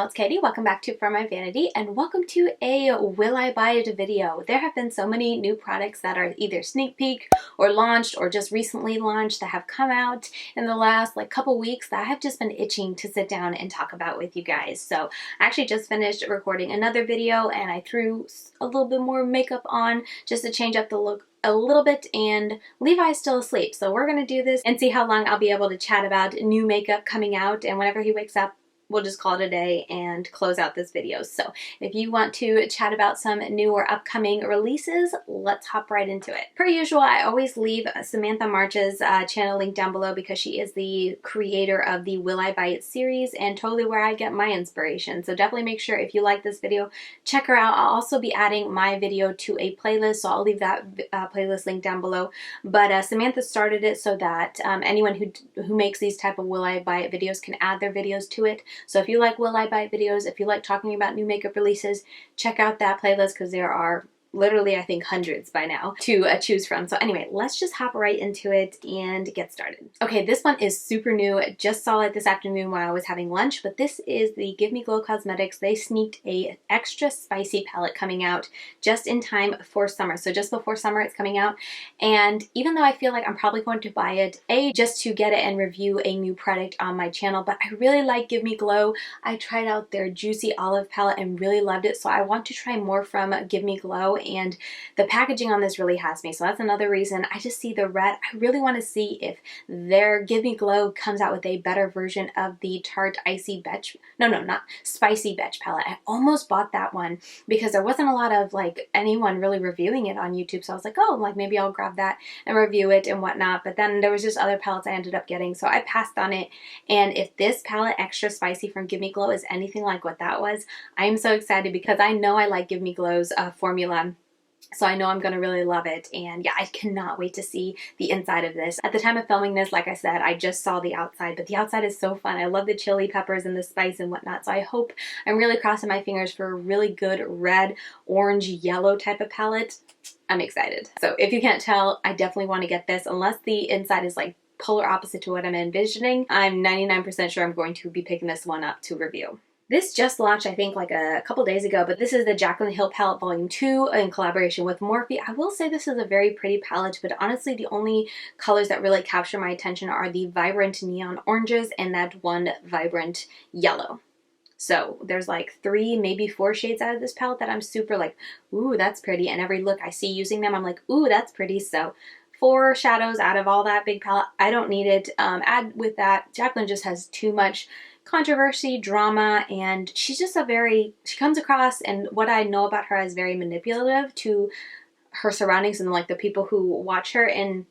y'all, it's Katie. Welcome back to For My Vanity and welcome to a Will I Buy It video. There have been so many new products that are either sneak peek or launched or just recently launched that have come out in the last couple weeks that I have just been itching to sit down and talk about with you guys. So I actually just finished recording another video and I threw a little bit more makeup on just to change up the look a little bit, and Levi's still asleep, so we're gonna do this and see how long I'll be able to chat about new makeup coming out, and whenever he wakes up we'll just call it a day and close out this video. So if you want to chat about some new or upcoming releases, let's hop right into it. Per usual, I always leave Samantha March's channel link down below because she is the creator of the Will I Buy It series and totally where I get my inspiration. So definitely make sure if you like this video, check her out. I'll also be adding my video to a playlist, so I'll leave that playlist link down below. But Samantha started it so that anyone who makes these type of Will I Buy It videos can add their videos to it. So if you like Will I Buy It videos, if you like talking about new makeup releases, check out that playlist because there are literally, I think, hundreds by now to choose from. So anyway, let's just hop right into it and get started. Okay, this one is super new. Just saw it this afternoon while I was having lunch, but this is the Give Me Glow Cosmetics. They sneaked a extra spicy palette coming out just in time for summer. So just before summer it's coming out. And even though I feel like I'm probably going to buy it, just to get it and review a new product on my channel, but I really like Give Me Glow. I tried out their Juicy Olive palette and really loved it. So I want to try more from Give Me Glow, and the packaging on this really has me. So that's another reason. I just see the red. I really want to see if their Give Me Glow comes out with a better version of the Tarte Icy Betch. No, not Spicy Betch palette. I almost bought that one because there wasn't a lot of anyone really reviewing it on YouTube. So I was like, oh, maybe I'll grab that and review it and whatnot. But then there was just other palettes I ended up getting. So I passed on it. And if this palette, Extra Spicy from Give Me Glow, is anything like what that was, I'm so excited because I know I like Give Me Glow's formula. So I know I'm going to really love it, and yeah, I cannot wait to see the inside of this. At the time of filming this, like I said, I just saw the outside, but the outside is so fun. I love the chili peppers and the spice and whatnot, so I'm really crossing my fingers for a really good red, orange, yellow type of palette. I'm excited. So if you can't tell, I definitely want to get this, unless the inside is polar opposite to what I'm envisioning. I'm 99% sure I'm going to be picking this one up to review. This just launched, I think, a couple days ago, but this is the Jaclyn Hill palette volume 2 in collaboration with Morphe. I will say this is a very pretty palette, but honestly the only colors that really capture my attention are the vibrant neon oranges and that one vibrant yellow. So there's 3, maybe 4 shades out of this palette that I'm super ooh, that's pretty, and every look I see using them I'm like, ooh, that's pretty. So 4 shadows out of all that big palette. I don't need it. Add with that, Jaclyn just has too much controversy, drama, and she's just she comes across, and what I know about her, is very manipulative to her surroundings and the people who watch her, and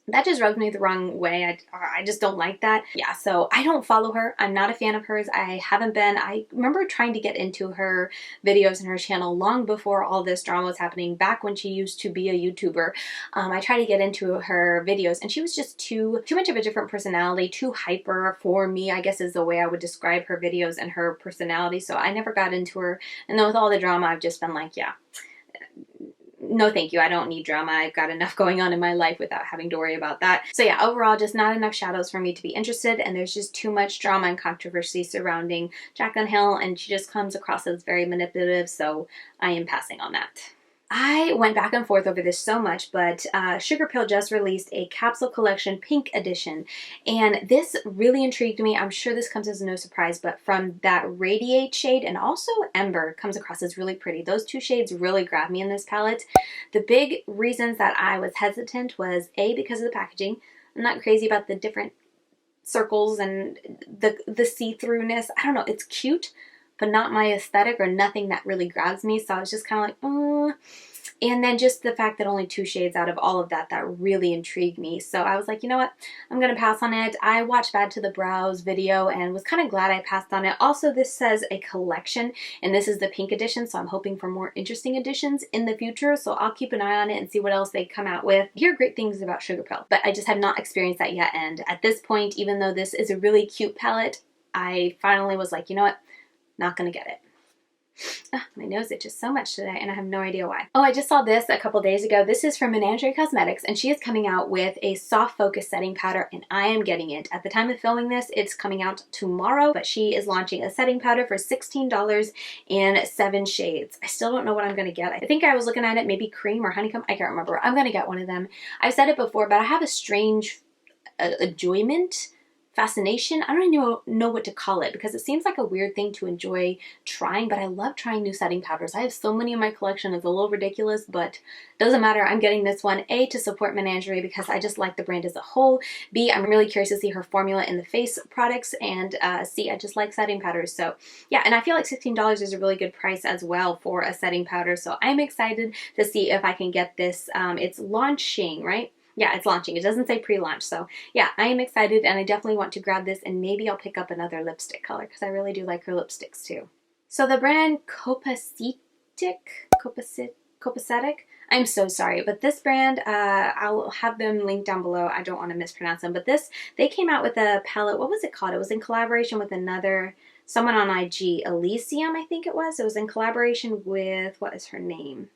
that just rubs me the wrong way. I just don't like that. Yeah, so I don't follow her. I'm not a fan of hers. I haven't been. I remember trying to get into her videos and her channel long before all this drama was happening, back when she used to be a YouTuber. I tried to get into her videos and she was just too much of a different personality, too hyper for me, I guess is the way I would describe her videos and her personality. So I never got into her. And then with all the drama, I've just been like, yeah, no thank you, I don't need drama. I've got enough going on in my life without having to worry about that. So yeah, overall just not enough shadows for me to be interested, and there's just too much drama and controversy surrounding Jaclyn Hill, and she just comes across as very manipulative, so I am passing on that. I went back and forth over this so much, but Sugarpill just released a Capsule Collection Pink Edition, and this really intrigued me. I'm sure this comes as no surprise, but from that Radiate shade and also Ember comes across as really pretty. Those 2 shades really grabbed me in this palette. The big reasons that I was hesitant was A, because of the packaging. I'm not crazy about the different circles and the see-throughness. I don't know, it's cute, but not my aesthetic or nothing that really grabs me. So I was just kind of like, And then just the fact that only 2 shades out of all of that really intrigued me. So I was like, you know what? I'm going to pass on it. I watched Bad to the Brows video and was kind of glad I passed on it. Also, this says a collection, and this is the pink edition, so I'm hoping for more interesting editions in the future. So I'll keep an eye on it and see what else they come out with. I hear great things about Sugarpill, but I just have not experienced that yet. And at this point, even though this is a really cute palette, I finally was like, you know what? Not gonna get it. My nose itches so much today and I have no idea why. Oh, I just saw this a couple days ago. This is from Menagerie Cosmetics and she is coming out with a soft focus setting powder and I am getting it. At the time of filming this, it's coming out tomorrow, but she is launching a setting powder for $16 and 7 shades. I still don't know what I'm going to get. I think I was looking at it, maybe cream or honeycomb. I can't remember. I'm going to get one of them. I've said it before, but I have a strange enjoyment, fascination. I don't even know what to call it because it seems like a weird thing to enjoy trying, but I love trying new setting powders. I have so many in my collection. It's a little ridiculous, but doesn't matter. I'm getting this one, A, to support Menagerie because I just like the brand as a whole. B, I'm really curious to see her formula in the face products, and C, I just like setting powders. So yeah, and I feel like $16 is a really good price as well for a setting powder. So I'm excited to see if I can get this. It's launching, right? Yeah, it's launching. It doesn't say pre-launch. So yeah, I am excited and I definitely want to grab this and maybe I'll pick up another lipstick color because I really do like her lipsticks too. So the brand Copacetic, I'm so sorry, but this brand, I'll have them linked down below. I don't want to mispronounce them, but they came out with a palette. What was it called? It was in collaboration with someone on IG, Elysium, I think it was. It was in collaboration with, what is her name?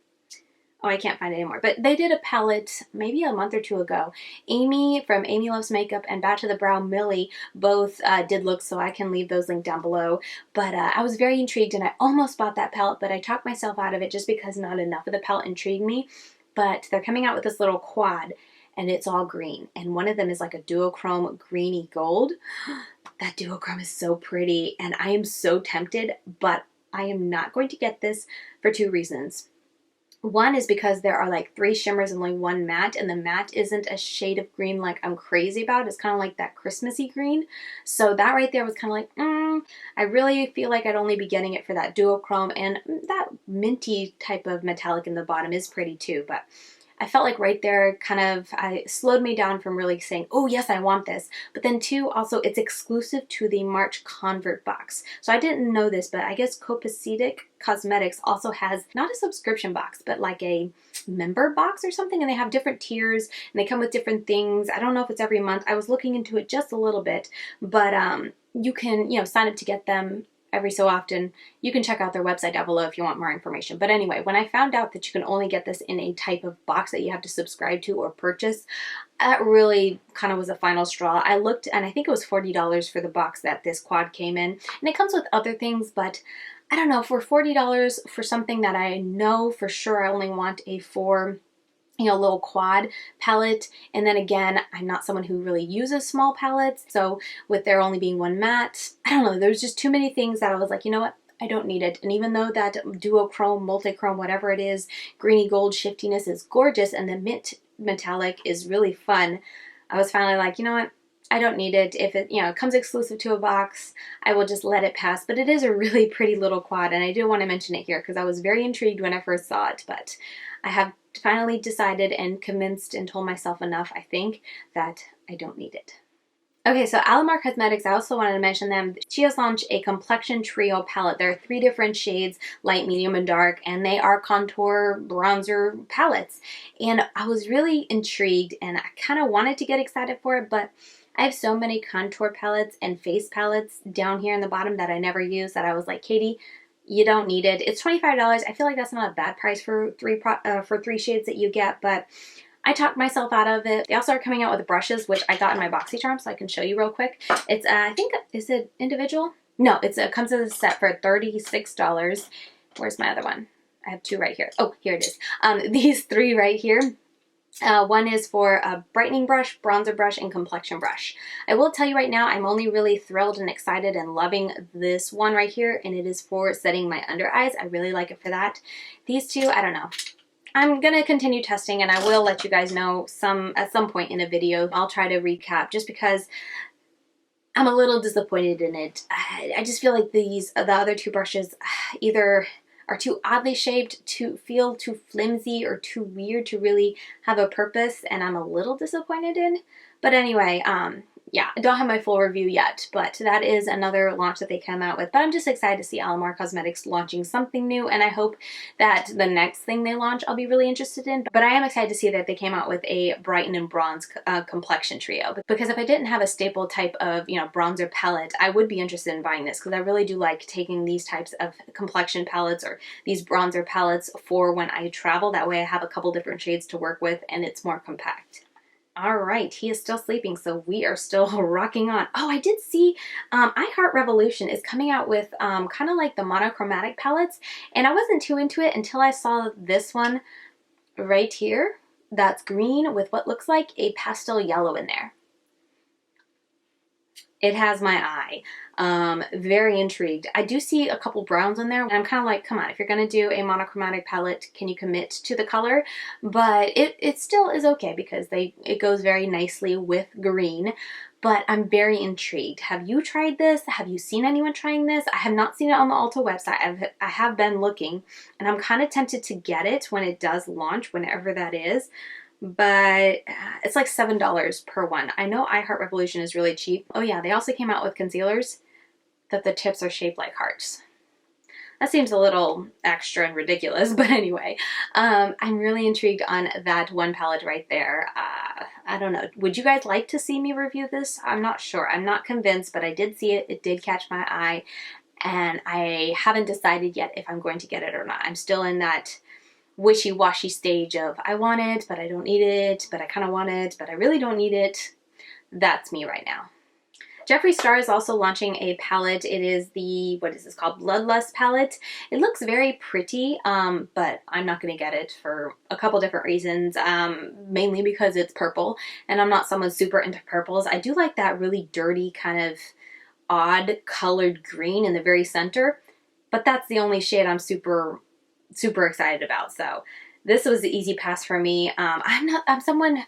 Oh, I can't find it anymore. But they did a palette maybe a month or two ago. Amy from Amy Loves Makeup and Back to the Brow Millie both did looks, so I can leave those linked down below. But I was very intrigued and I almost bought that palette, but I talked myself out of it just because not enough of the palette intrigued me. But they're coming out with this little quad and it's all green. And one of them is like a duochrome greeny gold. That duochrome is so pretty and I am so tempted, but I am not going to get this for 2 reasons. One is because there are like 3 shimmers and only 1 matte, and the matte isn't a shade of green like I'm crazy about. It's kind of like that Christmassy green. So that right there was kind of like, I really feel like I'd only be getting it for that duochrome, and that minty type of metallic in the bottom is pretty too, but I felt like right there kind of slowed me down from really saying, oh yes, I want this. But then 2, also it's exclusive to the March Convert box. So I didn't know this, but I guess Copacetic Cosmetics also has not a subscription box, but like a member box or something. And they have different tiers and they come with different things. I don't know if it's every month. I was looking into it just a little bit, but you can, sign up to get them every so often. You can check out their website down below if you want more information. But anyway, when I found out that you can only get this in a type of box that you have to subscribe to or purchase, that really kind of was a final straw. I looked and I think it was $40 for the box that this quad came in. And it comes with other things, but I don't know, for $40 for something that I know for sure I only want a little quad palette. And then again, I'm not someone who really uses small palettes. So with there only being 1 matte, I don't know, there's just too many things that I was like, you know what? I don't need it. And even though that duochrome, multichrome, whatever it is, greeny gold shiftiness is gorgeous and the mint metallic is really fun, I was finally like, you know what? I don't need it. If it, comes exclusive to a box, I will just let it pass. But it is a really pretty little quad, and I do want to mention it here because I was very intrigued when I first saw it, but I have finally decided and convinced and told myself enough, I think, that I don't need it. Okay, so Alamar Cosmetics, I also wanted to mention them. She has launched a Complexion Trio palette. There are 3 different shades, light, medium, and dark, and they are contour bronzer palettes. And I was really intrigued, and I kind of wanted to get excited for it, but I have so many contour palettes and face palettes down here in the bottom that I never use that I was like, Katie, you don't need it. It's $25. I feel like that's not a bad price for 3 shades that you get, but I talked myself out of it. They also are coming out with brushes, which I got in my BoxyCharm, so I can show you real quick. It's, I think, is it individual? No, it comes as a set for $36. Where's my other one? I have 2 right here. Oh, here it is. These 3 right here. One is for a brightening brush, bronzer brush, and complexion brush. I will tell you right now, I'm only really thrilled and excited and loving this one right here, and it is for setting my under eyes. I really like it for that. These 2, I don't know. I'm going to continue testing, and I will let you guys know at some point in a video. I'll try to recap just because I'm a little disappointed in it. I just feel like the other 2 brushes either are too oddly shaped, feel too flimsy or too weird to really have a purpose, and I'm a little disappointed in. But anyway, yeah, I don't have my full review yet, but that is another launch that they come out with. But I'm just excited to see Alamar Cosmetics launching something new, and I hope that the next thing they launch I'll be really interested in. But I am excited to see that they came out with a Brighten and Bronze complexion trio, because if I didn't have a staple type of, you know, bronzer palette, I would be interested in buying this, because I really do like taking these types of complexion palettes or these bronzer palettes for when I travel. That way I have a couple different shades to work with and it's more compact. All right, he is still sleeping, so we are still rocking on. Oh, I did see iHeartRevolution is coming out with kind of like the monochromatic palettes, and I wasn't too into it until I saw this one right here that's green with what looks like a pastel yellow in there. It has my eye. Very intrigued. I do see a couple browns in there, and I'm kind of like, come on, if you're going to do a monochromatic palette, can you commit to the color? But it still is okay, because it goes very nicely with green. But I'm very intrigued. Have you tried this? Have you seen anyone trying this? I have not seen it on the Ulta website. I have been looking, and I'm kind of tempted to get it when it does launch, whenever that is. But it's like $7 per one. I know iHeartRevolution is really cheap. Oh yeah, they also came out with concealers that the tips are shaped like hearts. That seems a little extra and ridiculous, but anyway, I'm really intrigued on that one palette right there. I don't know. Would you guys like to see me review this? I'm not sure. I'm not convinced, but I did see it. It did catch my eye, and I haven't decided yet if I'm going to get it or not. I'm still in that wishy-washy stage of I want it, but I don't need it, but I kind of want it, but I really don't need it. That's me right now. Jeffree Star is also launching a palette. It is the, what is this called? Bloodlust palette. It looks very pretty, but I'm not going to get it for a couple different reasons, mainly because it's purple, and I'm not someone super into purples. I do like that really dirty kind of odd colored green in the very center, but that's the only shade I'm super excited about. So this was the easy pass for me. I'm someone,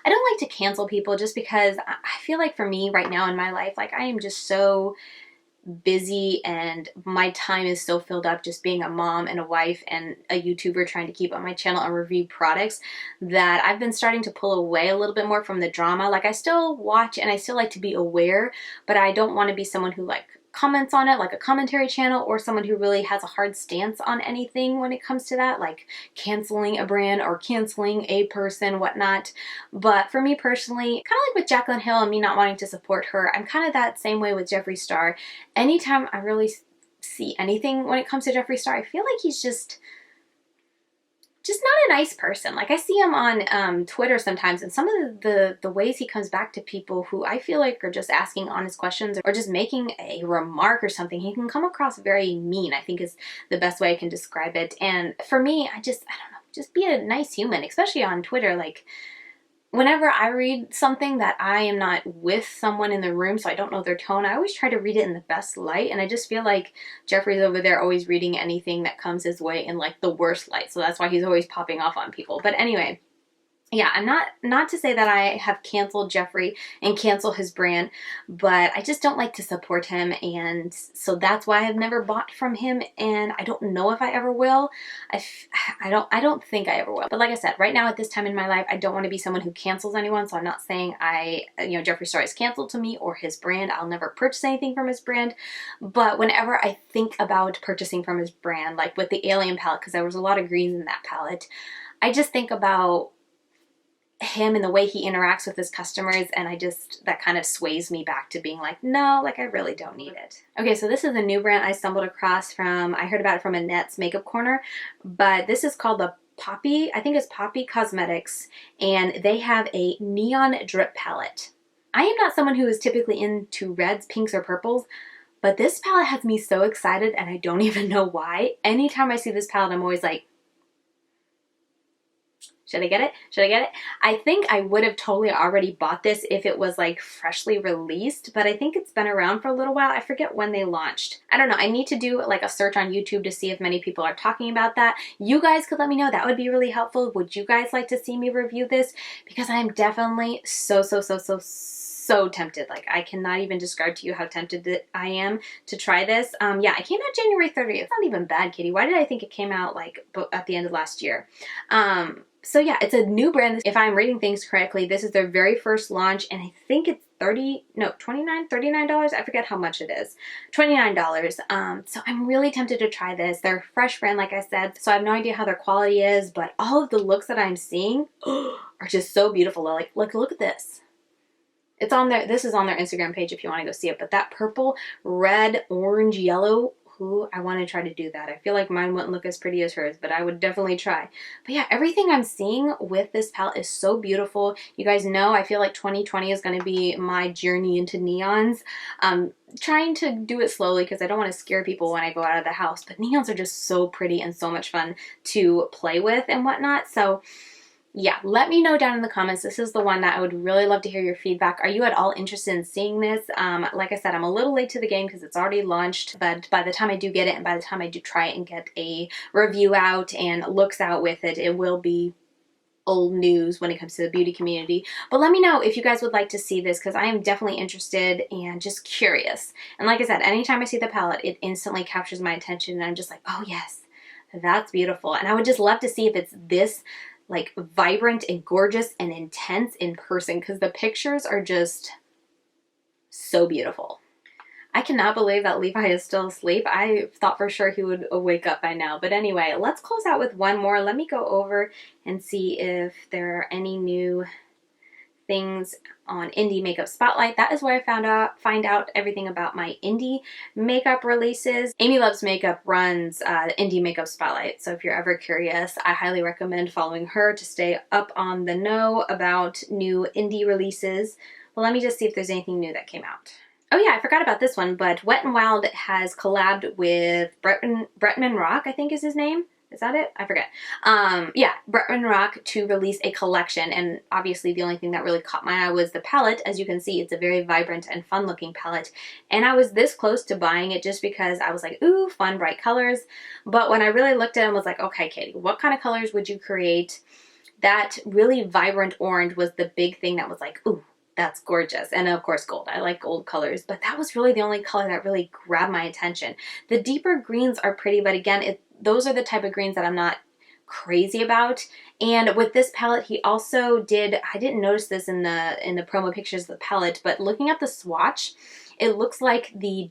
I don't like to cancel people, just because I feel like for me right now in my life, like I am just so busy and my time is so filled up just being a mom and a wife and a YouTuber trying to keep up my channel and review products, that I've been starting to pull away a little bit more from the drama. Like I still watch and I still like to be aware, but I don't want to be someone who like comments on it like a commentary channel, or someone who really has a hard stance on anything when it comes to that, like canceling a brand or canceling a person, whatnot. But for me personally, kind of like with Jaclyn Hill and me not wanting to support her, I'm kind of that same way with Jeffree Star. Anytime I really see anything when it comes to Jeffree Star, I feel like he's just not a nice person. Like I see him on Twitter sometimes, and some of the ways he comes back to people who I feel like are just asking honest questions or just making a remark or something, he can come across very mean, I think is the best way I can describe it. And for me, I don't know, just be a nice human, especially on Twitter. Like whenever I read something that I am not with someone in the room, so I don't know their tone, I always try to read it in the best light. And I just feel like Jeffree's over there always reading anything that comes his way in like the worst light. So that's why he's always popping off on people. But anyway, yeah, I'm not to say that I have canceled Jeffree and cancel his brand, but I just don't like to support him, and so that's why I've never bought from him, and I don't know if I ever will. I don't think I ever will. But like I said, right now at this time in my life, I don't want to be someone who cancels anyone, so I'm not saying Jeffree Star is canceled to me or his brand. I'll never purchase anything from his brand, but whenever I think about purchasing from his brand, like with the Alien palette, because there was a lot of greens in that palette, I just think about him and the way he interacts with his customers, and that kind of sways me back to being like, no, like I really don't need it. Okay, so this is a new brand I stumbled across I heard about it from Annette's Makeup Corner, but this is called the Poppi, I think it's Poppi Cosmetics, and they have a neon drip palette. I am not someone who is typically into reds, pinks, or purples, but this palette has me so excited, and I don't even know why. Anytime I see this palette, I'm always like, should I get it? Should I get it? I think I would have totally already bought this if it was like freshly released, but I think it's been around for a little while. I forget when they launched. I don't know. I need to do like a search on YouTube to see if many people are talking about that. You guys could let me know. That would be really helpful. Would you guys like to see me review this? Because I am definitely so tempted. Like I cannot even describe to you how tempted I am to try this. Yeah, it came out January 30th. It's not even bad, Kitty. Why did I think it came out like at the end of last year? So yeah, it's a new brand. If I'm reading things correctly, this is their very first launch, and I think $39, I forget how much it is. $29. So I'm really tempted to try this. They're a fresh brand, like I said, so I have no idea how their quality is, but all of the looks that I'm seeing are just so beautiful. Like look at this. It's on their, this is on their Instagram page if you want to go see it, but that purple, red, orange, yellow, ooh, I want to try to do that. I feel like mine wouldn't look as pretty as hers, but I would definitely try. But yeah, everything I'm seeing with this palette is so beautiful. You guys know I feel like 2020 is going to be my journey into neons. Trying to do it slowly because I don't want to scare people when I go out of the house, but neons are just so pretty and so much fun to play with and whatnot. So yeah, let me know down in the comments. This is the one that I would really love to hear your feedback. Are you at all interested in seeing this? Like I said, I'm a little late to the game because it's already launched, but by the time I do get it and by the time I do try it and get a review out and looks out with it, it will be old news when it comes to the beauty community. But let me know if you guys would like to see this because I am definitely interested and just curious. And like I said, anytime I see the palette, it instantly captures my attention and I'm just like, oh yes, that's beautiful. And I would just love to see if it's this like vibrant and gorgeous and intense in person because the pictures are just so beautiful. I cannot believe that Levi is still asleep. I thought for sure he would wake up by now. But anyway, let's close out with one more. Let me go over and see if there are any new things on Indie Makeup Spotlight. That is where I find out everything about my indie makeup releases. Amy Loves Makeup runs Indie Makeup Spotlight, so if you're ever curious, I highly recommend following her to stay up on the know about new indie releases. Well, let me just see if there's anything new that came out. Oh yeah, I forgot about this one, but Wet n Wild has collabed with Bretman Rock, I think is his name. Is that it? I forget. Yeah, Bretman Rock to release a collection, and obviously the only thing that really caught my eye was the palette. As you can see, it's a very vibrant and fun looking palette, and I was this close to buying it just because I was like, ooh, fun, bright colors. But when I really looked at it and was like, okay, Katie, what kind of colors would you create? That really vibrant orange was the big thing that was like, ooh, that's gorgeous. And of course gold. I like gold colors, but that was really the only color that really grabbed my attention. The deeper greens are pretty, but again, those are the type of greens that I'm not crazy about. And with this palette, he also did, I didn't notice this in the promo pictures of the palette, but looking at the swatch, it looks like the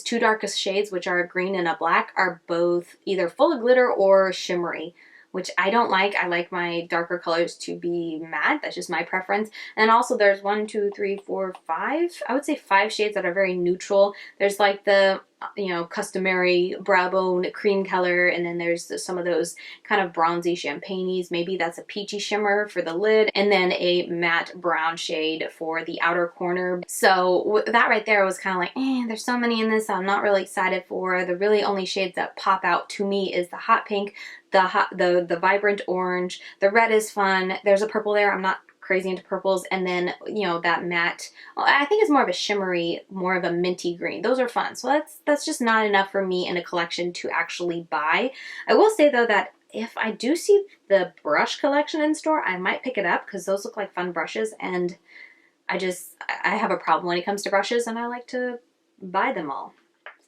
two darkest shades, which are a green and a black, are both either full of glitter or shimmery, which I don't like. I like my darker colors to be matte. That's just my preference. And also there's 1, 2, 3, 4, 5, I would say 5 shades that are very neutral. There's like the, you know, customary brow bone cream color, and then there's some of those kind of bronzy champagne-ies. Maybe that's a peachy shimmer for the lid, and then a matte brown shade for the outer corner. So that right there was kind of like, there's so many in this I'm not really excited for. The really only shades that pop out to me is the hot pink, the vibrant orange, the red is fun. There's a purple there. I'm not crazy into purples, and then, you know, that matte, well, I think it's more of a shimmery, more of a minty green. Those are fun. So that's just not enough for me in a collection to actually buy. I will say though that if I do see the brush collection in store, I might pick it up because those look like fun brushes, and I have a problem when it comes to brushes, and I like to buy them all.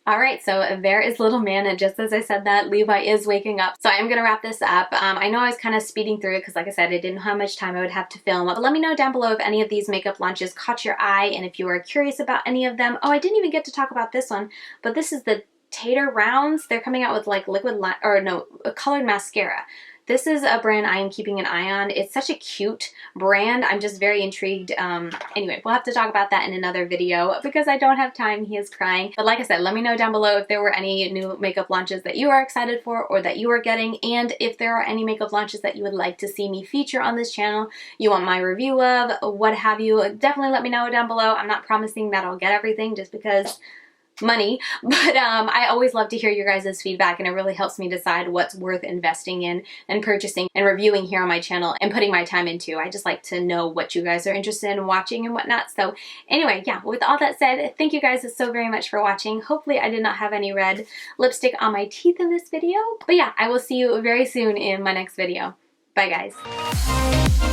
Alright, so there is little man, and just as I said that, Levi is waking up. So I'm going to wrap this up. I know I was kind of speeding through it because, like I said, I didn't know how much time I would have to film. But let me know down below if any of these makeup launches caught your eye, and if you are curious about any of them. Oh, I didn't even get to talk about this one, but this is the Tater Rounds. They're coming out with like a colored mascara. This is a brand I am keeping an eye on. It's such a cute brand. I'm just very intrigued. Anyway, we'll have to talk about that in another video because I don't have time. He is crying. But like I said, let me know down below if there were any new makeup launches that you are excited for or that you are getting, and if there are any makeup launches that you would like to see me feature on this channel, you want my review of, what have you. Definitely let me know down below. I'm not promising that I'll get everything just because money, but I always love to hear your guys' feedback, and it really helps me decide what's worth investing in and purchasing and reviewing here on my channel and putting my time into. I just like to know what you guys are interested in watching and whatnot. So anyway, yeah, with all that said, thank you guys so very much for watching. Hopefully I did not have any red lipstick on my teeth in this video, but yeah, I will see you very soon in my next video. Bye guys.